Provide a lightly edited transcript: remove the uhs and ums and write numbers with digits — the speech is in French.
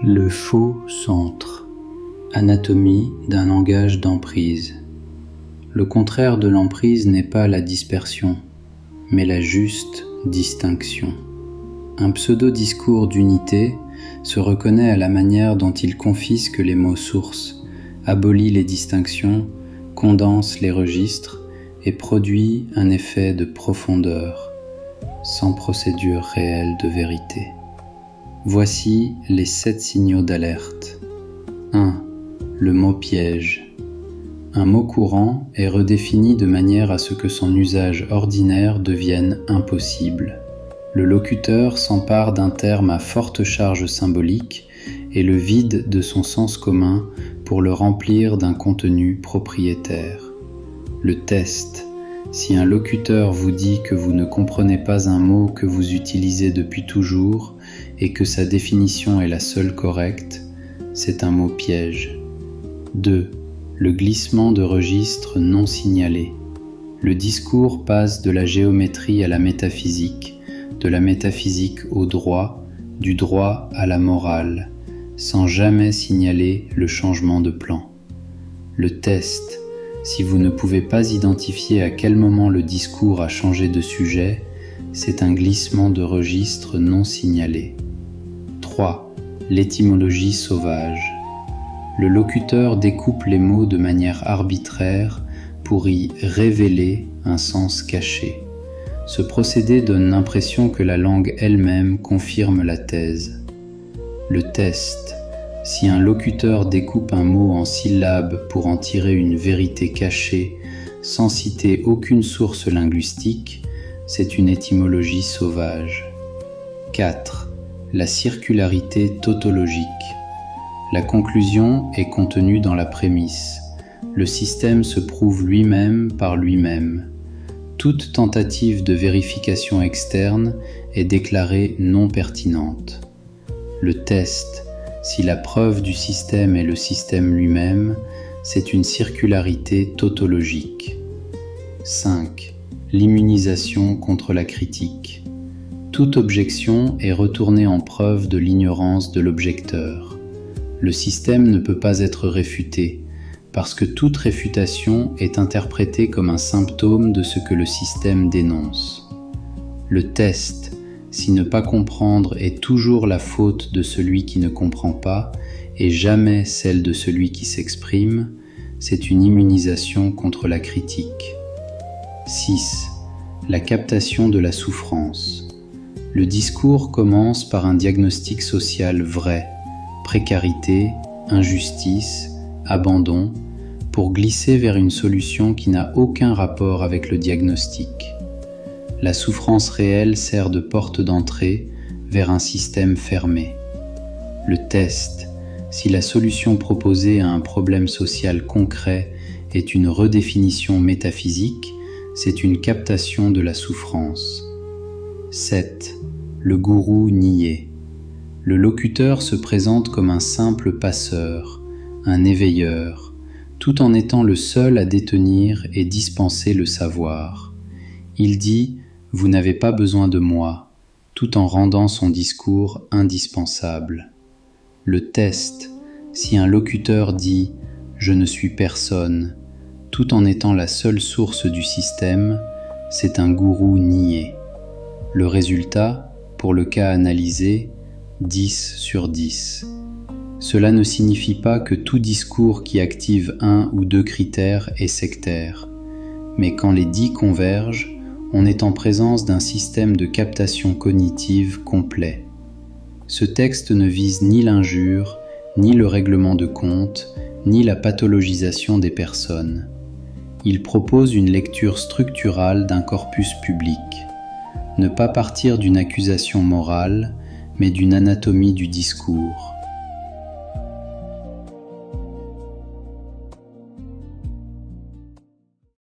Le faux centre. Anatomie d'un langage d'emprise. Le contraire de l'emprise n'est pas la dispersion, mais la juste distinction. Un pseudo-discours d'unité se reconnaît à la manière dont il confisque les mots sources, abolit les distinctions, condense les registres et produit un effet de profondeur, sans procédure réelle de vérité. Voici les 7 signaux d'alerte. 1. Le mot piège. Un mot courant est redéfini de manière à ce que son usage ordinaire devienne impossible. Le locuteur s'empare d'un terme à forte charge symbolique et le vide de son sens commun pour le remplir d'un contenu propriétaire. Le test. Si un locuteur vous dit que vous ne comprenez pas un mot que vous utilisez depuis toujours et que sa définition est la seule correcte, c'est un mot piège. 2. Le glissement de registre non signalé. Le discours passe de la géométrie à la métaphysique, de la métaphysique au droit, du droit à la morale, sans jamais signaler le changement de plan. Le test. Si vous ne pouvez pas identifier à quel moment le discours a changé de sujet, c'est un glissement de registre non signalé. 3. L'étymologie sauvage. Le locuteur découpe les mots de manière arbitraire pour y révéler un sens caché. Ce procédé donne l'impression que la langue elle-même confirme la thèse. Le test. Si un locuteur découpe un mot en syllabes pour en tirer une vérité cachée sans citer aucune source linguistique, c'est une étymologie sauvage. 4. La circularité tautologique. La conclusion est contenue dans la prémisse. Le système se prouve lui-même par lui-même. Toute tentative de vérification externe est déclarée non pertinente. Le test. Si la preuve du système est le système lui-même, c'est une circularité tautologique. 5. L'immunisation contre la critique. Toute objection est retournée en preuve de l'ignorance de l'objecteur. Le système ne peut pas être réfuté, parce que toute réfutation est interprétée comme un symptôme de ce que le système dénonce. Le test. Si ne pas comprendre est toujours la faute de celui qui ne comprend pas et jamais celle de celui qui s'exprime, c'est une immunisation contre la critique. 6. La captation de la souffrance. Le discours commence par un diagnostic social vrai, précarité, injustice, abandon, pour glisser vers une solution qui n'a aucun rapport avec le diagnostic. La souffrance réelle sert de porte d'entrée vers un système fermé. Le test. Si la solution proposée à un problème social concret est une redéfinition métaphysique, c'est une captation de la souffrance. 7. Le gourou nié. Le locuteur se présente comme un simple passeur, un éveilleur, tout en étant le seul à détenir et dispenser le savoir. Il dit « Vous n'avez pas besoin de moi », tout en rendant son discours indispensable. Le test. Si un locuteur dit « Je ne suis personne », tout en étant la seule source du système, c'est un gourou nié. Le résultat, pour le cas analysé, 10 sur 10. Cela ne signifie pas que tout discours qui active un ou deux critères est sectaire, mais quand les 10 convergent, on est en présence d'un système de captation cognitive complet. Ce texte ne vise ni l'injure, ni le règlement de compte, ni la pathologisation des personnes. Il propose une lecture structurale d'un corpus public. Ne pas partir d'une accusation morale, mais d'une anatomie du discours.